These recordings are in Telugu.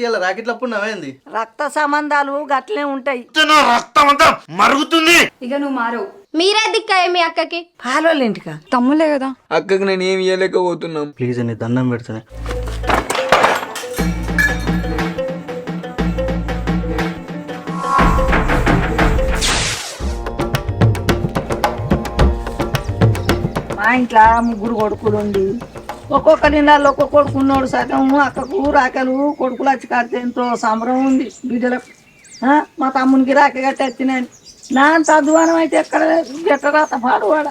ఇలా రాకెట్లు అప్పుడు నవ్వేంది? రక్త సంబంధాలు గట్లే ఉంటాయి. రక్తం అంతా మరుగుతుంది. ఇక నువ్వు మారవు. మీరే దిక్కాయే మీ అక్కకి. పాలోళ్ళ ఇంటికా? తమ్ములే కదా. అక్కకి నేను ఏమి ఇవ్వలేకపోతున్నాం. ప్లీజ్ నీ దండం పెడతానే. మా ఇంట్లో ముగ్గురు కొడుకులు ఉండి ఒక్కొక్కరి ఇళ్ళల్లో ఒక్కొక్క కొడుకు ఉన్నాడు. సగం అక్కకు రాకలు కొడుకులు వచ్చి కడితే ఎంతో సంబరం ఉంది బిడ్డలకు. మా తమ్మునికి రాక గట్టి వచ్చినాను. నా అంత అధ్వానం అయితే ఎక్కడ ఎట్టరాత పాడువాడ.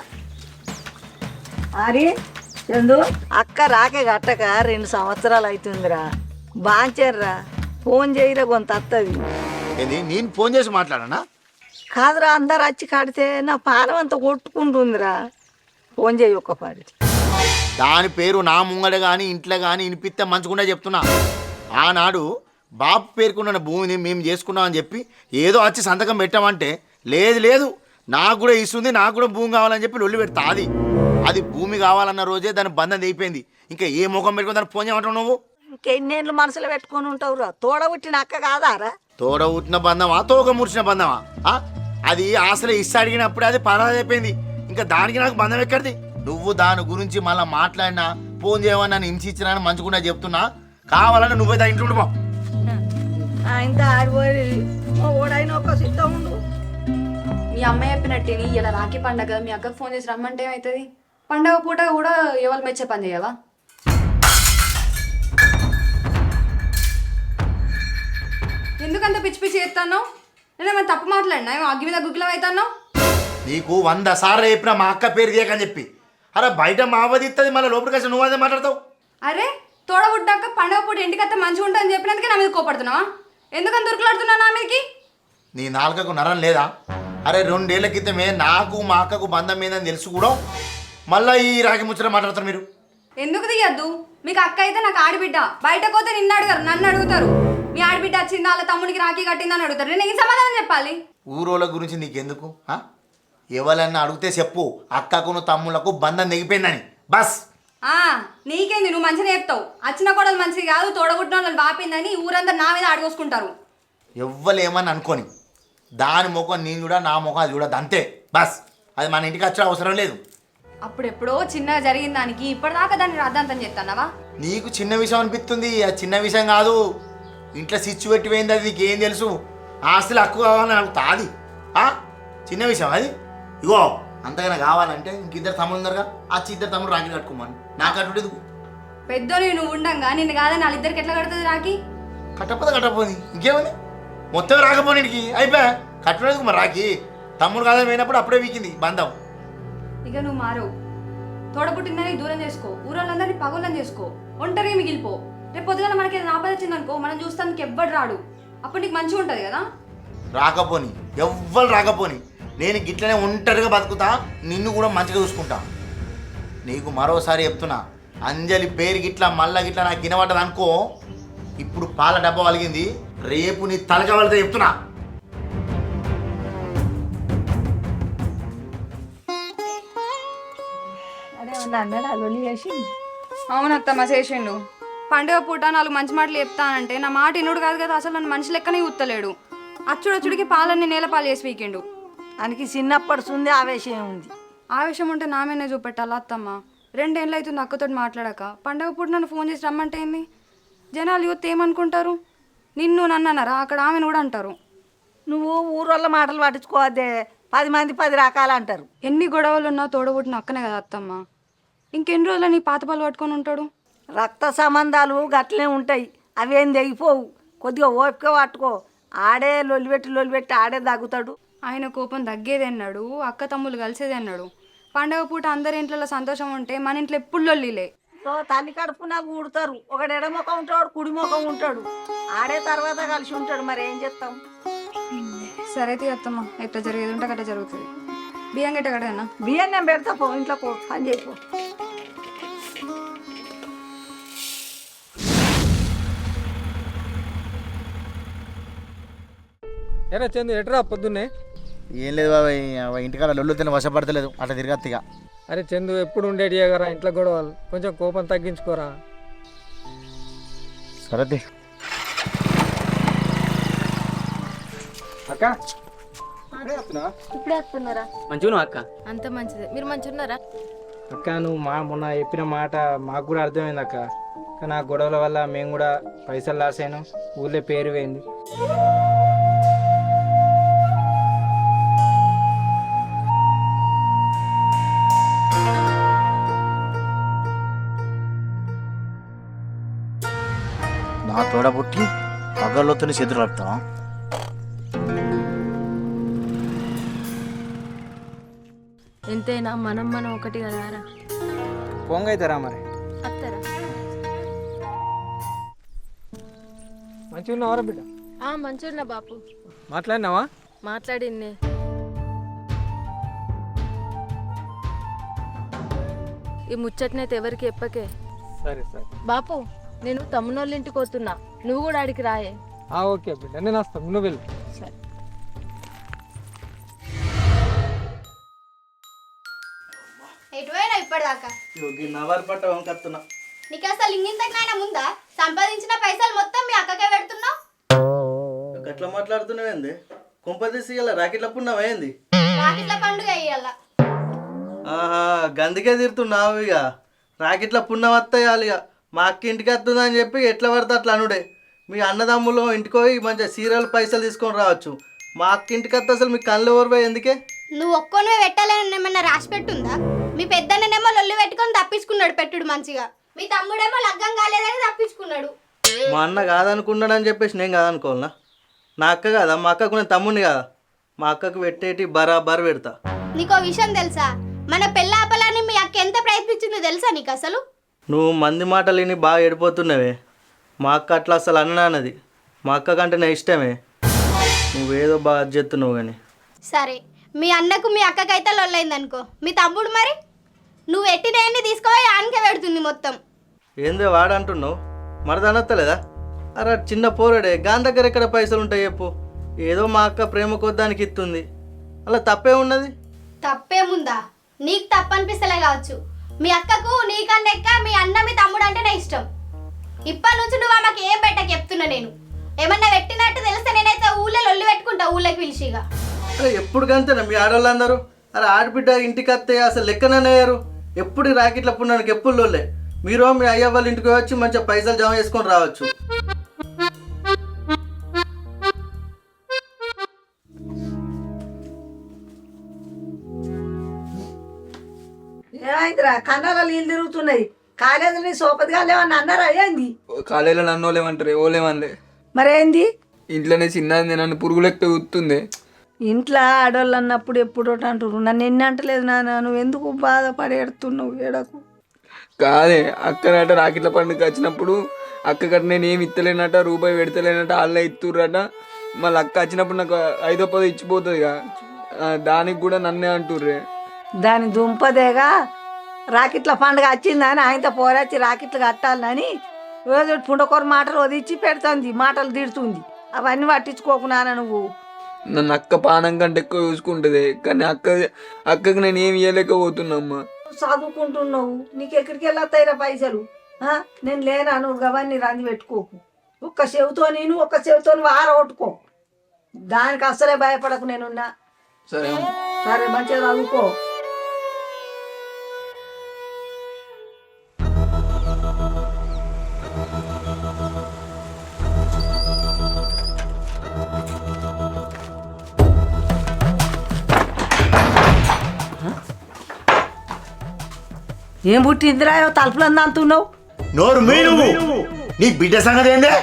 అరే చందు, అక్క రాకే గట్టక 2 సంవత్సరాలు అవుతుందిరా. బాంచర్రా, ఫోన్ చేయరా కొంత వస్తుంది. నేను ఫోన్ చేసి మాట్లాడనా? కాదురా, అందరు వచ్చి కడితే నా పానం అంతా కొట్టుకుంటుందిరా. ఫోన్ చేయి ఒక్కపారి. దాని పేరు నా ముంగడ కానీ ఇంట్లో కానీ వినిపిస్తే మంచుకుండా చెప్తున్నా. ఆనాడు బాపు పేరుకున్న భూమిని మేము చేసుకున్నాం అని చెప్పి ఏదో వచ్చి సంతకం పెట్టామంటే లేదు లేదు నాకు కూడా ఇస్తుంది, నాకు కూడా భూమి కావాలని చెప్పి లొల్లి పెడతా. అది భూమి కావాలన్న రోజే దాని బంధం తెగిపోయింది. ఇంకా ఏ ముఖం పెట్టుకుని దాన్ని ఫోన్ చేయమంటావు నువ్వు? ఇంకెన్నేళ్ళు మనసులో పెట్టుకొని ఉంటావురా? తోడబుట్టిన అక్క కాదారా? తోడ ఉట్టిన బంధమా, తోక ముడిచిన బంధమా? అది అసలు ఇస్సు అడిగినప్పుడు అది పరాది అయిపోయింది. ఇంకా దానికి నాకు బంధం ఎక్కడిది? నువ్వు దాని గురించి మళ్ళీ మాట్లాడినా ఫోన్ చేయమని నన్ను హింసించినా మంచుకున్నా చెప్తున్నా. కావాలంటే నువ్వే దా ఇంట్లో పో. ఆయన ఆడిపోయి ఓడైన ఒక సిద్ధం ఉండు. మీ అమ్మ చెప్పినట్టేని ఇలా రాఖీ పండగ మీ అక్కకు ఫోన్ చేసి రమ్మంటే ఏమవుతుంది? పండగ పూట కూడా ఎవరు మెచ్చే పని చేయవా? ఎందుకంత పిచ్చి పిచ్చి చేస్తాను? నేనేమైనా తప్పు మాట్లాడినా? ఏమో అగ్గి మీద గుగ్గిలం అవుతాను? నీకు 100 సార్లు చెప్పినా మా అక్క పేరు తీయకని చెప్పి. అరే బయట మా అవధి ఇస్తుంది, మళ్ళీ లోపలికి వచ్చి నువ్వు అదే మాట్లాడతావు. అరే తోడబుడ్డాక పండగ పూట ఇంటికత్తే మంచిగా ఉంటుందని చెప్పినందుకే నా మీద కోపడుతున్నావా? ఎందుకని దొరుకులాడుతున్నావు నా మీదకి? నీ నాలుకకు నరం లేదా? అరే 2 ఏళ్ల క్రితమే నాకు మా అక్కకు బంధం మీదని తెలుసు కూడా మళ్ళీ ఈ రాగి ముచ్చట మాట్లాడతారు మీరు. ఎందుకు తీయద్దు? మీకు అక్క అయితే నాకు ఆడిబిడ్డ. బయటకు పోతే నిన్ను అడగారు, నన్ను అడుగుతారు. మీ ఆడిబిడ్డ వచ్చిందా, వాళ్ళ తమ్ముడికి రాఖీ కట్టిందని అడుగుతారు. నేను ఏం సమాధానం చెప్పాలి? ఊరోళ్ళ గురించి నీకెందుకు? ఎవరన్నా అడిగితే చెప్పు అక్కకును తమ్ముళ్లకు బంధం తెగిపోయిందని. బస్. నీకేంది, నువ్వు మంచిగా చెప్తావు. వచ్చిన కోడలు మంచిది కాదు, తోడబుట్టిన వాళ్ళని బాపిందని ఊరంతా నా మీద ఆడుకోసుకుంటారు. ఎవ్వరు ఏమని అనుకోని దాని ముఖం నేను కూడా నా ముఖం అది చూడదు, అంతే. బస్. అది మన ఇంటికి వచ్చే అవసరం లేదు. అప్పుడెప్పుడో చిన్నగా జరిగిన దానికి ఇప్పటిదాకా దాన్ని రాద్దాంతం చేస్తానవా? నీకు చిన్న విషయం అనిపిస్తుంది, అది చిన్న విషయం కాదు. ఇంట్లో స్విచ్ పెట్టి పోయింది, అది నీకేం తెలుసు? ఆస్తులు హక్కు కావాలని అడుగుతా. అది చిన్న విషయం అది. ఇగో అంతగానే కావాలంటే ఇంకిద్దరు తమ్ముళ్ళు ఉన్నారుగా, ఆ 2 తమ్ముడు రాఖీ కట్టుకోమని. నాకు అటు పెద్దోని నువ్వు ఉండంగా నిన్ను కాదని వాళ్ళిద్దరికి ఎట్లా కడుతుంది రాఖీ? కట్టపోతే ఇంకేముంది, మొత్తం రాకపోని ఇంటికి అయిపోయా కట్టలేదు. మరి రాఖీ తమ్ముడు కాదని పోయినప్పుడు అప్పుడే వీకింది బంధం. ఇక నువ్వు మారవు. తోడబుట్టిందని దూరం చేసుకో, ఊరోళ్ళందరినీ పగోళ్ళని చేసుకో, ఒంటరిగా మిగిలిపో. రేపు పొద్దుగాల మనకి ఏదైనా ఆపద వచ్చిందనుకో, మనం చూస్తానికి ఎవ్వడు రాడు. అప్పుడు నీకు మంచిగా ఉంటుంది కదా. రాకపోని ఎవ్వరు రాకపోని నేను గిట్లనే ఒంటరిగా బతుకుతా, నిన్ను కూడా మంచిగా చూసుకుంటా. నీకు మరోసారి చెప్తున్నా, అంజలి పేరు గిట్లా మళ్ళా గిట్లా నాకు వినబడ్డది అనుకో, ఇప్పుడు పాల డబ్బా వలిగింది, రేపు నీ తలక వలితే చెప్తున్నా. అవునత్తమ్మ చేసిండు. పండుగ పూట 4 మంచి మాటలు చెప్తానంటే నా మాట ఇనుడు కాదు కదా, అసలు నన్ను మనిషి లెక్కనే ఉత్తలేడు. అచ్చుడచ్చుడికి పాలన్నీ నేలపాలు చేసి వీకిండు. దానికి చిన్నప్పటి ఉంది ఆవేశం ఉంది. ఆవేశం ఉంటే నా మీదనే చూపెట్టాలా అత్తమ్మ? 2 ఏళ్ళు అవుతుంది అక్కతో మాట్లాడాక. పండుగ పూట నన్ను ఫోన్ చేసి రమ్మంటే ఏంది? జనాలు యూత్ ఏమనుకుంటారు? నిన్ను నన్ను అన్నారా, అక్కడ ఆమెను కూడా అంటారు. నువ్వు ఊరోళ్ళ మాటలు పట్టించుకోవద్దే, 10 మంది 10 రకాలు అంటారు. ఎన్ని గొడవలు ఉన్నా తోడబుట్టిన అక్కనే కదా అత్తమ్మ. ఇంకెన్ని రోజులు నీ పాత పాలు పట్టుకొని ఉంటాడు? రక్త సంబంధాలు గట్లనే ఉంటాయి, అవేం తెగిపోవు. కొద్దిగా ఓపిక పట్టుకో. ఆడే లొల్లిపెట్టి ఆడే తగ్గుతాడు. ఆయన కోపం తగ్గేది అన్నాడు, అక్క తమ్ముళ్ళు కలిసేది అన్నాడు. పండగ పూట అందరి ఇంట్లో సంతోషం ఉంటే మన ఇంట్లో ఎప్పుడు లొల్లిలే. తల్లి కడుపున కూడతారు. ఒకడు ఎడమొఖం ఉంటాడు, కుడి ముఖం ఉంటాడు. ఆడే తర్వాత కలిసి ఉంటాడు. మరి ఏం చేస్తాం? సరే అత్తమ్మ, ఎట్లా జరిగేది ఉంటే అట్లా జరుగుతుంది. బియ్యం గట్ట కడగనా? బియ్యం నేను పెడతా, పో ఇంట్లో పో, పని చేయపో. ఎరా చందు, ఎట్రా పొద్దున్నే? ఏం లేదు బాబాయ్, ఇంటికాడ లొల్లు తిన వశపడతలేదు, అట్లా తిరగత్తిగా. అరే చందు, ఎప్పుడు ఉండేటి కదా ఇంట్లో గొడవలు, కొంచెం కోపం తగ్గించుకోరా. సరే. అక్క ఇప్పుడే వస్తున్నారా? మంచిగా అక్క. అంత మంచిదే. మీరు మంచిగా ఉన్నారా? అక్క నువ్వు మొన్న చెప్పిన మాట మాకు కూడా అర్థమైంది అక్క. కానీ ఆ గొడవల వల్ల మేము కూడా పైసలు లాస్ అయినాం, ఊళ్ళో పేరు పోయింది. నా తోడ పుట్టి పగళ్ళతో చేతులు కలుపుతావా? ఎంతైనా మనం ఒకటి కదారా. పొంగ అవుతారా మరి? అత్తరా? మంచిగా ఉన్నావరా బిడ్డ? మంచిగా ఉన్నా బాపు. మాట్లాడినావా? మాట్లాడింది. ఈ ముచ్చట్నైతే ఎవరికి చెప్పకే. సరే సరే బాపు, నేను తమ్మునోళ్ళ ఇంటికి పోతున్నా, నువ్వు కూడా ఆడికి రాయే. ఓకే బిడ్డ, నేను వస్తాను, నువ్వు వెళ్ళు. సరే. ఎటువైనా ఇప్పటిదాకా నవర్ పట్ట వంకత్తున్నా. నీకు అసలు ఇంగింతకనైనా ముందా? సంపాదించిన పైసలు మొత్తం మీ అక్కకే పెడుతున్నావు. గట్లా మాట్లాడుతున్నావేంది? కుంపదీసి ఇలా రాకెట్ల పున్నావేంది? రాకెట్ల పండుగ అయ్యాల. ఆహా, గందుకే తిరుతున్నావు ఇక. రాకెట్ల పుణ్యం వస్తాయాలి ఇక. మా అక్క ఇంటికి వస్తుందని చెప్పి ఎట్లా పడితే అట్లా అనుడే. మీ అన్నదమ్ములు ఇంటికి పోయి మంచిగా సీరియల్ పైసలు తీసుకొని రావచ్చు. మా అక్క ఇంటికి వస్తే అసలు మీ కళ్ళు ఎవరు పోయి ఎందుకే? నువ్వు ఒక్కొనివే పెట్టాలని ఏమన్నా రాసి పెట్టుందా? మీ పెద్దన్ననేమో లొల్లి పెట్టుకొని తప్పించుకున్నాడు పెట్టుడు మంచిగా. మీ తమ్ముడేమో లగ్గం కాలేదని తప్పించుకున్నాడు. మా అన్న కాదనుకున్నాడని చెప్పేసి నేను కాదనుకోవాలనా? నా అక్క కాదా? మా అక్కకు నేను తమ్ముడిని కదా. మా అక్కకు పెట్టేటి బరాబర్ పెడతా. నీకో విషయం తెలుసా? మన పెళ్ళాపలని మీ అక్క ఎంత ప్రయత్నించిందో తెలుసా నీకు అసలు? నువ్వు మంది మాటలు విని బాగా ఎడిపోతున్నావే. మా అక్క అట్లా అసలు అన్నది. మా అక్క కంటే నా ఇష్టమే. నువ్వేదో బాగా చెప్తున్నావు కానీ. సరే, మీ అన్నకు మీ అక్కకైతే లొల్లైంది అనుకో, మీ తమ్ముడు మరి నువ్వు ఎట్టినవన్నీ తీసుకుపోయి ఆనకే పెడుతుంది మొత్తం. ఏందో వాడంటున్నావు? మరదనత్తలేదా? అరే చిన్న పోరాడే గాని దగ్గర ఎక్కడ పైసలు ఉంటాయి చెప్పు. ఏదో మా అక్క ప్రేమ కొద్దానికి ఇస్తుంది, అలా తప్పే ఉన్నది. తప్పేముందా? నీకు తప్పనిపిస్తలే కావచ్చు. మీ అక్కకు నీకన్నా ఎక్క మీ అన్న మీ తమ్ముడు అంటేనే ఇష్టం. ఇప్పటి నుంచి నువ్వు ఆమెకు ఏం పెట్టక చెప్తున్నా నేను. ఏమన్నా పెట్టినట్టు తెలిస్తే నేనైతే ఊళ్ళో లొల్లి పెట్టుకుంటా, ఊళ్ళకి పిలిచిగా. అరే ఎప్పుడు కంతేనా మీ ఆడవాళ్ళందరూ? అరే ఆడబిడ్డ ఇంటికి వస్తే అసలు లెక్కనయ్యారు. ఎప్పుడు రాకెట్ల పుణ్యానికి ఎప్పుడు లోలే. మీరు మీ అయ్య వాళ్ళ ఇంటికి వచ్చి మంచిగా పైసలు జమ చేసుకొని రావచ్చు. ఏమైందిరా? కన్నాల నీళ్ళు తిరుగుతున్నాయి. కాలేజీలో సోపతి కాలేమన్నా అన్నారా? ఏంది? కాలేజీలో నన్ను ఓలేమంటారు, ఓలేమనలే. మరేంది? ఇంట్లోనే చిన్నది నన్ను పురుగు లెక్క గుర్తుంది. ఇంట్లో ఆడవాళ్ళు అన్నప్పుడు ఎప్పుడు అంటారు. నన్ను ఎన్ని అంటలేదు నాన్న. నువ్వు ఎందుకు బాధపడి ఎడుతున్నావు? ఏడకు. కాదే, అక్కనట రాకెట్ల పండుగ వచ్చినప్పుడు అక్క గట్ట నేను ఏమి ఇత్తలేనట, రూపాయి పెడతలేనట, వాళ్ళే ఇస్తుర్రట. మళ్ళీ అక్క వచ్చినప్పుడు నాకు 5-10 ఇచ్చిపోతుంది. దానికి కూడా నన్నే అంటుర్రే. దాని దుంపదేగా రాకెట్ల పండుగ వచ్చిందని ఆయనతో పోరొచ్చి రాకెట్లు కట్టాలని రోజు పుండకొర మాటలు వదిలిచ్చి పెడుతుంది, మాటలు తిడుతుంది. అవన్నీ పట్టించుకోకున్నా నువ్వు. నన్ను అక్క పానం కంటే ఎక్కువ చూసుకుంటుంది. కానీ అక్కకి నేను ఏమి ఇవ్వలేకపోతున్నమ్మా. చదువుకుంటున్నావు, నీకు ఎక్కడికి వెళ్ళొస్తాయిరా పైసలు? నేను లేనా? నువ్వు గవన్నీ రంది పెట్టుకోకు. ఒక్క చెవితో నేను ఒక్క చెవితో వారగొట్టుకో. దానికి అస్సలే భయపడకు, నేనున్నా. సరే సరే, మంచిగా చదువుకో. ఏం పుట్టిందిరా? తలుపులందా అంటున్నావు? నోరు మీరు నీ బిడ్డ సంగతి ఏందే?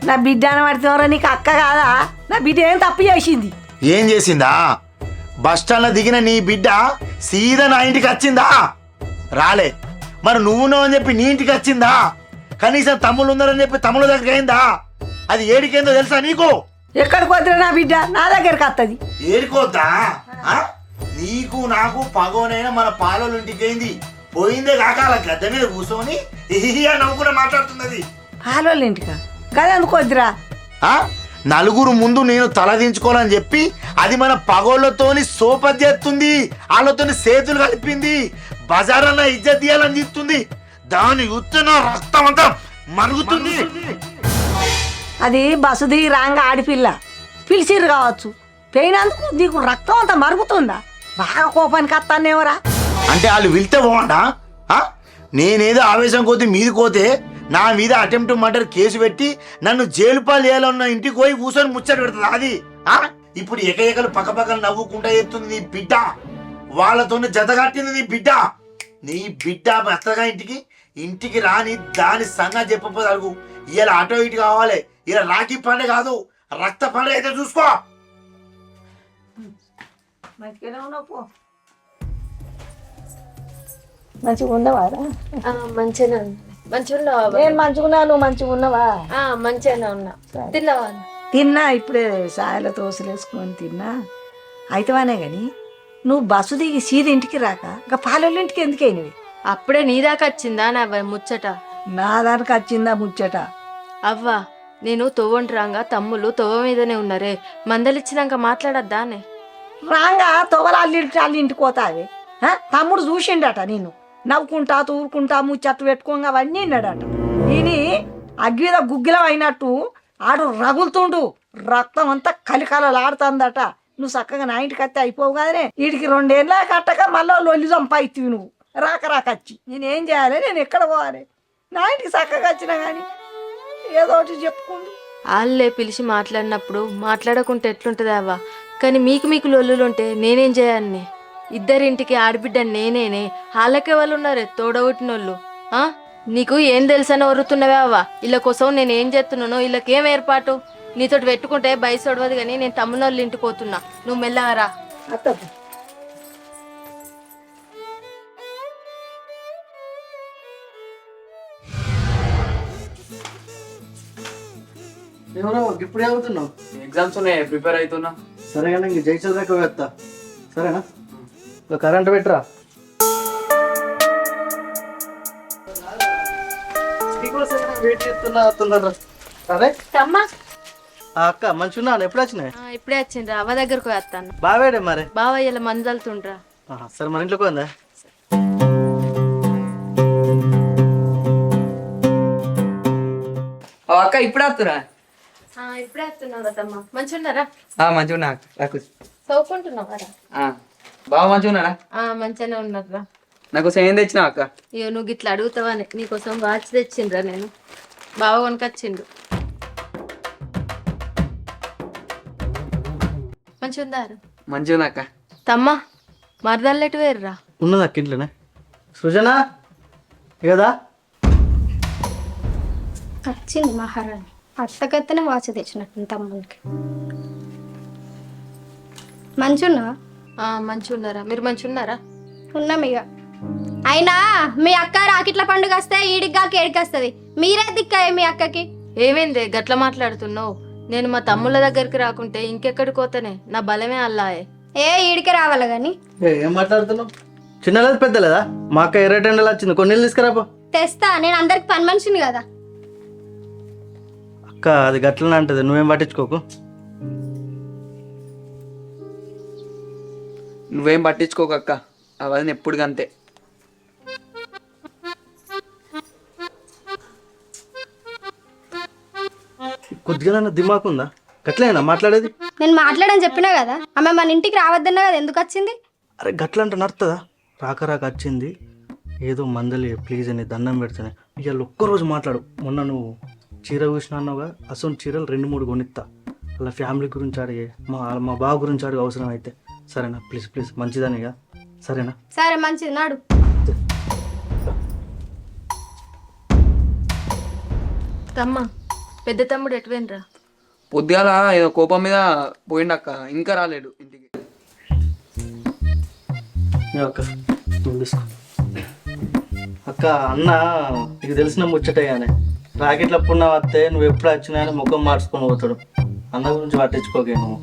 నా బిడ్డ అని పడుతున్నారా? నీకు అక్క కాదా? నా బిడ్డ ఏం తప్పు చేసింది? ఏం చేసిందా? బస్ స్టాండ్లో దిగిన నీ బిడ్డ సీదా నా ఇంటికి వచ్చిందా? రాలే. మరి నువ్వు అని చెప్పి నీ ఇంటికి వచ్చిందా? కనీసం తమ్ముళ్ళు ఉన్నారని చెప్పి తమ్ముళ్ళ దగ్గరికి అయిందా? అది ఏడికేందో తెలుసా నీకు? ఎక్కడికి వద్దురా? నా బిడ్డ నా దగ్గరికి వస్తుంది. ఏడుకోద్దా? నీకు నాకు పగోనైనా మన పాలోళ్ళ ఇంటికి అయింది. పోయిందే కాక అలా గద్ద మీద కూర్చొని నవ్వుకుండా మాట్లాడుతున్నది. పాలోళ్ళ ఇంటికా? గదెందుకు వద్దురా? నలుగురు ముందు నేను తలదించుకోవాలని చెప్పి అది మన పగోళ్ళతోని సోపతి చేస్తుంది, వాళ్ళతోని చేతులు కలిపింది, బజారన్న ఇజ్జత్ తీయాలని చెప్తుంది. దాని ఉత్తన రక్తం అంతా మరుగుతుంది. అది బసుది రాంగ ఆడిపిల్ల పిలిచిర్రు కావచ్చు. పోయినందుకు నీకు రక్తం అంతా మరుగుతుందా? బాగా కోపానికి వస్తానేవరా? అంటే వాళ్ళు వెళ్తే పోమంటా? నేనేదో ఆవేశం కొద్ది మీది పోతే నా మీద అటెంప్ట్ మర్డర్ కేసు పెట్టి నన్ను జైలు పాలు చేయాలన్న ఇంటికి పోయి కూర్చొని ముచ్చట పెడుతుంది అది. ఇప్పుడు ఎకలు పక్కపక్కలు నవ్వుకుంటా ఎత్తుంది నీ బిడ్డ, వాళ్ళతోనే జత కట్టింది నీ బిడ్డ. నీ బిడ్డ మెత్తగా ఇంటికి రాని దాని సంగతి చెప్పపోతే అడుగు. ఇలా అటో ఇటు కావాలి. ఇలా రాఖీ పండుగ కాదు, రక్త పండుగ అయితే చూసుకో. మంచిగానే ఉన్నావు పో. మంచిగా ఉండవారా? మంచిగా మంచిగా నేను మంచిగున్నా, నువ్వు మంచిగా ఉన్నావా? మంచిగానే ఉన్నా. తిన్నావా? తిన్నా, ఇప్పుడే సాయల తోసలేసుకొని తిన్నా. అయితేవానే కానీ నువ్వు బస్సు దిగి సీదా ఇంటికి రాక ఇంకా పాలెళ్ళ ఇంటికి ఎందుకైనవి? అప్పుడే నీ దాకా వచ్చిందా నా ముచ్చట? నా దానికి వచ్చిందా ముచ్చట? అవ్వా, నేను తొవ్వంటరాంగా తమ్ముళ్ళు తొవ్వ మీదనే ఉన్నారే, మందలిచ్చినాక మాట్లాడద్దానే? రాంగా తొవలాళ్ళ ఇంటికి పోతావి. తమ్ముడు చూసిండట నేను నవ్వుకుంటా తూరుకుంటా ముచ్చట్టు పెట్టుకోగా అవన్నీ విన్నాడట. ఈయన అగ్గిద గుగ్గిలం అయినట్టు ఆడు రగులుతుండు, రక్తం అంతా కలికలలాడుతుందట. నువ్వు చక్కగా నా ఇంటికి వస్తే అయిపోవు కదనే. వీడికి 2 ఏళ్ళ కట్టక మళ్ళీ లొల్లి చంపాయితివి నువ్వు రాక వచ్చి. నేనేం చేయాలి? నేను ఎక్కడ పోవాలి? నా ఇంటికి చక్కగా వచ్చినా కానీ ఏదో ఒకటి చెప్పుకుండు. వాళ్ళే పిలిచి మాట్లాడినప్పుడు మాట్లాడకుంటే ఎట్లుంటుంది అవ్వా? కానీ మీకు లొల్లులుంటే నేనేం చేయాలని? ఇద్దరింటికి ఆడబిడ్డ నేనేనే, వాళ్ళకే వాళ్ళు ఉన్నారే తోడగొట్టినోళ్ళు. నీకు ఏం తెలుసని వరుతున్నావే అవ్వా? వీళ్ళ కోసం నేను ఏం చేస్తున్నానో వీళ్ళకేం ఏర్పాటు? నీతోటి పెట్టుకుంటే బయట ఒడవదు కానీ నేను తమ్ముళ్ళ ఇంటికి పోతున్నా, నువ్వు మెల్లగా అత్త ఎవరో ఇప్పుడే అవుతున్నావు? ఎగ్జామ్స్ ఉన్నాయి, ప్రిపేర్ అవుతున్నా. సరే కానీ ఇంక జై చదువుకు వేస్తా. సరేనా? కరెంట్ పెట్టరా. వెయిట్ చేస్తున్నా తొందరరా. సరే అక్క మంచిగా ఎప్పుడు వచ్చినాయి? ఇప్పుడే వచ్చిండ్రా, అవ్వ దగ్గరకు వేస్తాను. బావేడే మరి బావ ఇలా మందలుతుండ్రా. సరే మన ఇంట్లోకి ఉందా? అక్క ఇప్పుడే వస్తున్నా. ఇప్పుడే వస్తున్నావు కదమ్మా. మంచిగా ఉన్నారా? మంచిగా ఉన్నా నాకు. చదువుకుంటున్నావారా? బాగా మంచిగా ఉన్నారా? మంచిగానే ఉన్నారా. నాకు ఏం తెచ్చినావు అక్క? ఇక నువ్వు ఇట్లా అడుగుతావని నీకోసం వాచ్ తెచ్చిండ్రా నేను. బావ కొనుకొచ్చిండు. మంచిగా ఉందారు? మంచిగా ఉన్నా అక్క. తమ్మా మరదల్లెటు వేర్రా? ఉన్నది అక్క ఇంట్లోనే. సృజన కదా వచ్చింది మహారాణి. అత్తకత్తనే వాచ తెచ్చినట్టు తమ్మునికి. మంచున్నావా? మంచిగా ఉన్నారా? మీరు మంచిగా ఉన్నారా? ఉన్నాం ఇక. అయినా మీ అక్క రాకిట్ల పండుగ వస్తే ఈడిగ్గా కేడికొస్తుంది. మీరే దిక్కాయ మీ అక్కకి. ఏమైంది గట్ల మాట్లాడుతున్నావు? నేను మా తమ్ముళ్ళ దగ్గరికి రాకుంటే ఇంకెక్కడికి పోతానే, నా బలమే అల్లాయే. ఈడికే రావాలి గాని. ఏం మాట్లాడుతున్నావు? చిన్నలేదు పెద్దలేదా? మా అక్క ఎర్రటెండలు వచ్చింది, కొన్ని నీళ్ళు తీసుకురాపో. తెస్తా, నేను అందరికి పని మనిషిని కదా. అక్క అది గట్లనే అంటది, నువ్వేం పట్టించుకోకు. నువ్వేం పట్టించుకోక అక్క, అవన్నీ ఎప్పుడు అంతే. కొద్దిగా దిమాకు ఉందా? గట్లేనా మాట్లాడేది? నేను మాట్లాడని చెప్పినా కదా. ఆమె మన ఇంటికి రావద్దన్నా కదా, ఎందుకు వచ్చింది? అరే గట్ల అంటే నడుతుందా? రాక వచ్చింది ఏదో మందలి ప్లీజ్ అని దండం పెడుతున్నాయి. ఇవాళ ఒక్కరోజు మాట్లాడు. మొన్న నువ్వు చీర చూసినా అన్నావుగా, అసలు చీరలు 2-3 కొనిస్తా. అలా ఫ్యామిలీ గురించి అడిగే, మా బావ గురించి అడిగే అవసరం అయితే. సరేనా? ప్లీజ్ మంచిదనిగా. సరేనా? సరే మంచిది, నాడు. తమ్మా పెద్ద తమ్ముడు ఎటువేనరా? పొద్దుగాల ఏదో కోపం మీద పోయిండక్క, ఇంకా రాలేడు ఇంటికి. అక్క అక్క అన్న నీకు తెలిసిన ముచ్చటగానే రాకెట్ల పున్న వస్తే నువ్వు ఎప్పుడు వచ్చినా అని ముఖం మార్చుకొని పోతాడు. అన్న గురించి పట్టించుకోకే నువ్వు.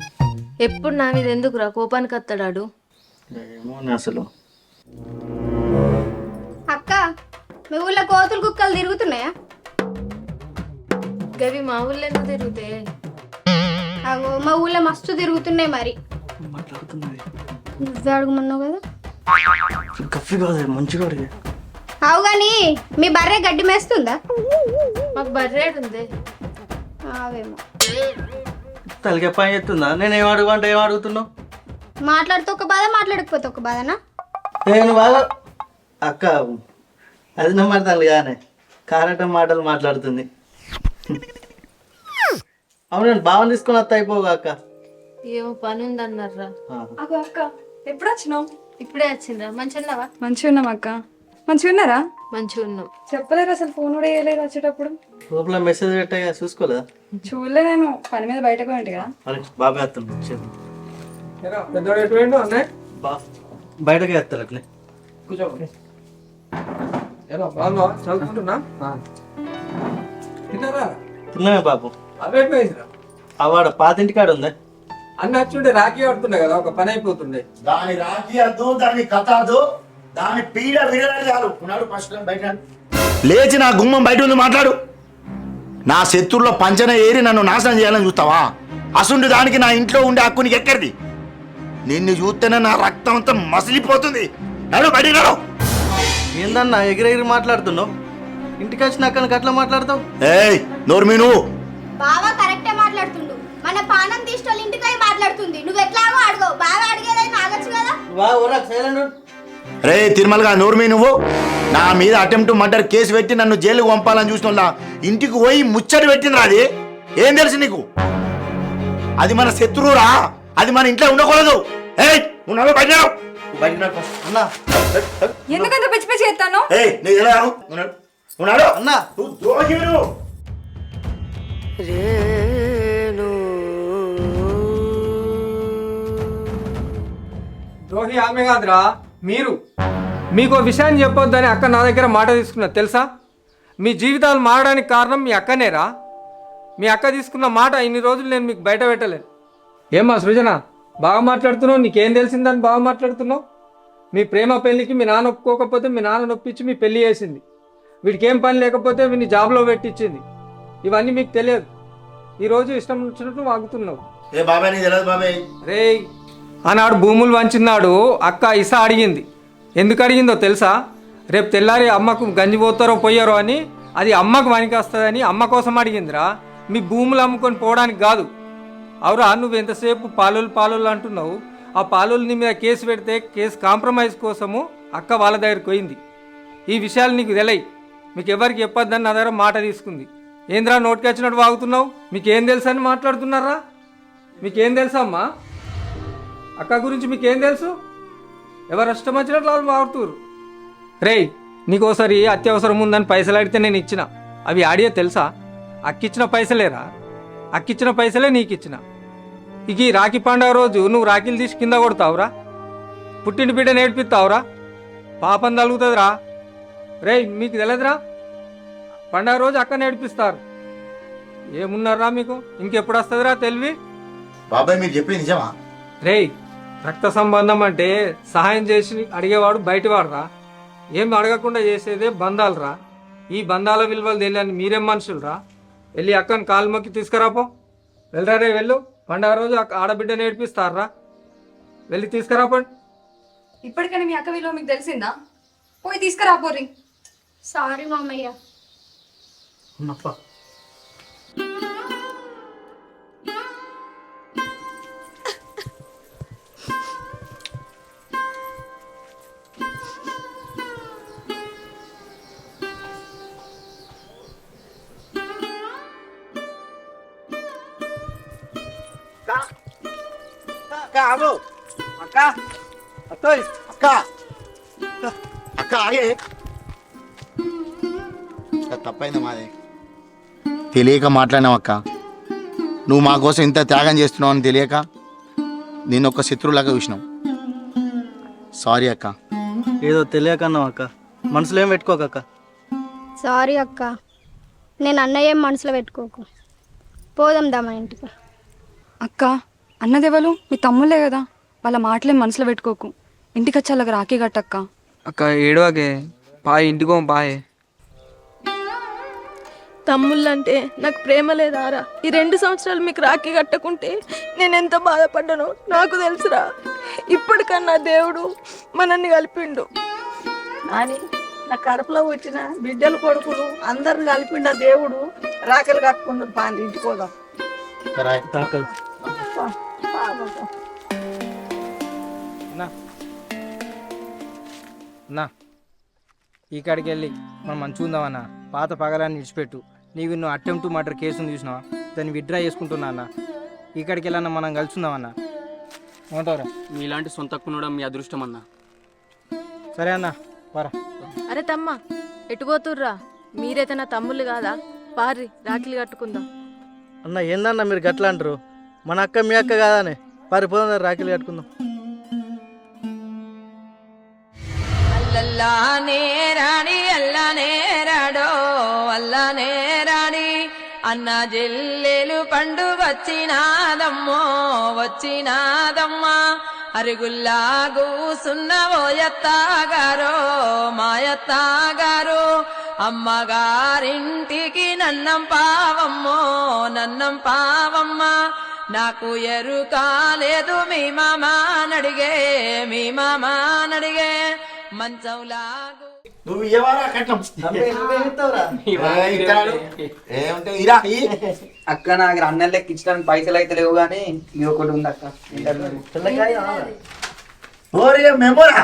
ఎప్పుడు నా మీద ఎందుకురా కోపానికి వస్తాడాడు? ఏమో అసలు. అక్క మీ ఊళ్ళో కోతులు కుక్కలు తిరుగుతున్నాయా? గవి మా ఊళ్ళో ఎందుకు తిరుగుతాయి? అగో మా ఊళ్ళో మస్తు తిరుగుతున్నాయి. మరి మాట్లాడుతున్నది నువ్వే అడుగుమన్నావు కదా. గఫ్ఫి కాదు, మంచిగా అడిగే. అవు కానీ మీ బర్రె గడ్డి మేస్తుందా? మాకు బర్రేడు ఉంది. అవేమో తలకే పని చేస్తుందా? నేను ఏం అడుగుంటే ఏం అడుగుతున్నావు? మాట్లాడితే ఒక బాధ, మాట్లాడకపోతే ఒక బాధనా? నేను బాగా అక్క అది నమ్మడతాను కానీ కారటం మాటలు మాట్లాడుతుంది. అవును, నేను భావన తీసుకుని వస్తా అయిపోగా అక్క. ఏమో పని ఉందన్నారా. అగో అక్క ఎప్పుడు వచ్చినావు? ఇప్పుడే వచ్చిండ్రా. మంచిగా మంచిగా ఉన్నాం అక్క. మంచిగా ఉన్నారా? మంచిగా ఉన్నాం. చెప్పలేరు అసలు, ఫోన్ కూడా వేయలేదు వచ్చేటప్పుడు. లోపల మెసేజ్ పెట్టాగా చూసుకోలేదా? చూడలే, నేను పని మీద బయటకు పోయింటి కదా. అరే బాబాయ్ వస్తాను పెద్దవాడు ఎటు పోయిండు అన్నయ్య? బయటకి వేస్తారు అట్లే. కూర్చో. ఎలా బాగున్నావా? చదువుకుంటున్నా? తిన్నారా? తిన్నామే బాబు. అవే పోయిందిరా. వాడు పాతింటికాడు ఉంది. అన్న వచ్చుంటే రాఖీ ఆడుతుండే కదా, ఒక పని అయిపోతుండే. దాని రాఖీ అద్దు, దాని కథ అద్దు, దాని పీడ వినడం చాలు. ఉన్నాడు ఫస్ట్ బయట లేచి నా గుమ్మం బయట ఉంది మాట్లాడు. నా శత్రువుల పంచన ఏరి నన్ను నాశనం చేయాలని చూస్తావా? అసుండి దానికి నా ఇంట్లో ఉండే హక్కు నీకు ఎక్కడిది? నిన్ను చూస్తేనే నా రక్తం అంతా మసిలిపోతుంది. నడు బయట నడు. ఏందన్నా ఎగిరెగిరి మాట్లాడుతున్నావు? ఇంటికి వచ్చినాక అట్లా మాట్లాడతావు? ఏయ్ నోరు మీ నువ్వు. బావా కరెక్టే మాట్లాడుతుండు. మన పానం తీసుకోవాలి ఇంటికై మాట్లాడుతుంది. నువ్వు ఎట్లాగో అడగవు, బాగా అడిగేదైనా ఆగచ్చు కదా. రే తిరుమలగా నోరు మీ నువ్వు. నా మీద అటెంప్ట్ మర్డర్ కేసు పెట్టి నన్ను జైలుకు పంపాలని చూసిన ఇంటికి పోయి ముచ్చటి పెట్టిందిరా. అది ఏం తెలుసు నీకు? అది మన శత్రువురా, అది మన ఇంట్లో ఉండకూడదు. ఏయ్ ఉన్నావు బయట అన్నా ఎందుకంత పిచ్చి పిచ్చి చేస్తాను? ఉన్నాడు అన్నా నువ్వు ద్రోహి. ద్రోహి ఆమె కాదురా మీరు. మీకు విషయాన్ని చెప్పొద్దని అక్క నా దగ్గర మాట తీసుకున్నా తెలుసా? మీ జీవితాలు మారడానికి కారణం మీ అక్కనేరా. మీ అక్క తీసుకున్న మాట ఇన్ని రోజులు నేను మీకు బయట పెట్టలేను. ఏమ్మా సృజన, బాగా మాట్లాడుతున్నావు. నీకేం తెలిసిందని బాగా మాట్లాడుతున్నావు? మీ ప్రేమ పెళ్లికి మీ నాన్న ఒప్పుకోకపోతే మీ నాన్న నొప్పించి మీ పెళ్లి చేసింది. వీడికి ఏం పని లేకపోతే వీడిని జాబ్లో పెట్టించింది. ఇవన్నీ మీకు తెలియదు. ఈరోజు ఇష్టం వచ్చినట్టు వాగుతున్నావు. రే ఆనాడు భూములు వంచినాడు అక్క ఇసా అడిగింది. ఎందుకు అడిగిందో తెలుసా? రేపు తెల్లారి అమ్మకు గంజి పోతారో పోయారో అని. అది అమ్మకు పనికి వస్తుందని అమ్మ కోసం అడిగిందిరా, మీ భూములు అమ్ముకొని పోవడానికి కాదు. అవురా, నువ్వు ఎంతసేపు పాలోళ్ళు అంటున్నావు. ఆ పాలోళ్ళు నీ మీద కేసు పెడితే కేసు కాంప్రమైజ్ కోసము అక్క వాళ్ళ దగ్గరికి పోయింది. ఈ విషయాలు నీకు తెలియ, మీకు ఎవరికి చెప్పొద్దని నా దగ్గర మాట తీసుకుంది. ఏంద్రా నోటికి వచ్చినట్టు వాగుతున్నావు? మీకేం తెలుసు అని మాట్లాడుతున్నారా? మీకేం తెలుసా అమ్మా? అక్క గురించి మీకేం తెలుసు? ఎవరు ఇష్టం వచ్చినట్లు వాళ్ళు వాడుతురు. రేయ్ నీకోసారి అత్యవసరం ఉందని పైసలు అడిగితే నేను ఇచ్చిన. అవి ఆడియో తెలుసా? అక్కిచ్చిన పైసలేరా, అక్కిచ్చిన పైసలే నీకు ఇచ్చిన. ఇక ఈ రాఖీ పండుగ రోజు నువ్వు రాఖీలు తీసి కింద కొడతావురా, పుట్టిన బిడ్డ నేర్పిస్తావురా, పాపం తలుగుతుందిరా. రేయ్ మీకు తెలియదురా, పండుగ రోజు అక్క నేర్పిస్తారు. ఏమున్నారా మీకు? ఇంకెప్పుడు వస్తుందిరా తెలివి? బాబాయ్ మీరు చెప్పింది నిజమా? రేయ్ రక్త సంబంధం అంటే సహాయం చేసి అడిగేవాడు బయటవాడురా, ఏం అడగకుండా చేసేదే బంధాలురా. ఈ బంధాల విలువలు తెలియని మీరేం మనుషులరా? వెళ్ళి అక్కని కాలు మొక్కి తీసుకురాపో. వెళ్ళరా రే వెళ్ళు, పండుగ రోజు ఆడబిడ్డ నేర్పిస్తారా, వెళ్ళి తీసుకురాపండి. ఇప్పటికైనా మీ అక్క విలువ మీకు తెలిసిందా? పోయి తీసుకురాపోరి. సారీ మామయ్య. అక్క అత్తోయ్ అక్క అక్క ఆగే. తప్పైంది మాది, తెలియక మాట్లాడినావు అక్క. నువ్వు మా కోసం ఇంత త్యాగం చేస్తున్నావు అని తెలియక నేను ఒక శత్రువులాగా చూసినావు. సారీ అక్క. ఏదో తెలియకన్నావు అక్క, మనసులో ఏం పెట్టుకోకక్క. సారీ అక్క, నేను అన్నయ్య ఏం మనసులో పెట్టుకోకు. పోదాం దా మా ఇంటికి. అక్క అన్నదెవలు? మీ తమ్ముళ్ళే కదా, వాళ్ళ మాటలేం మనసులో పెట్టుకోకు. ఇంటికి వచ్చి అలాగ రాఖీ కట్టక్క. అక్క ఏడవాకే, పాయ్ ఇంటికో పాయే. తమ్ముళ్ళంటే నాకు ప్రేమ లేదారా? ఈ 2 సంవత్సరాలు మీకు రాఖీ కట్టకుంటే నేను ఎంత బాధపడ్డానో నాకు తెలుసురా. ఇప్పటికన్నా దేవుడు మనల్ని కలిపిండు. అని నా కడుపులో వచ్చిన బిడ్డలు కొడుకులు అందరిని కలిపిండ దేవుడు. రాకలు కట్టుకుంటారు పాండి ఇంటికి పోదాం. అన్నా ఈ కాడికి వెళ్ళి మనం మంచిగా ఉందామన్నా. పాత పగలాన్ని విడిచిపెట్టు. నీకు నువ్వు అటెంప్ట్ మర్డర్ కేసును చూసినావా, దాన్ని విత్డ్రా చేసుకుంటున్నా అన్న. ఈ కాడికి వెళ్ళన్నా మనం కలుసుందామన్నా. ఏమంటారా? మీలాంటి సొంత కూడా మీ అదృష్టం అన్నా. సరే అన్న పరా. అరే తమ్మ ఎటుపోతుర్రా? మీరైతే నా తమ్ముళ్ళు కాదా? పారి రాఖీలు కట్టుకుందాం. అన్న ఏందన్న మీరు గట్లా అంటారు? మన అక్క మీ అక్క కాదానే, పారిపోదాం రాఖీలు కట్టుకుందాం. అల్లనే రాణి అల్లనే రాడో అల్లనే రాణి అన్న జిల్లెలు పండుగ వచ్చినాదమ్మో వచ్చినాదమ్మా. అరుగుల్లా కూసున్నవో ఎత్తాగారో మాయత్తాగారు, అమ్మగారింటికి నన్నం పావమ్మో నన్నం పావమ్మ. నాకు ఎరుకాలేదు మీ మామానడిగే మీ మామానడిగే మంచంలాగు. నువ్వు ఇవ్వరా కట్నం ఏముంటే ఇరా అక్క నాకు అన్నం లెక్క ఇచ్చడానికి పైసలు అయితే లేవు కానీ ఇది ఒకటి ఉంది అక్క. ఓరే మెమోరా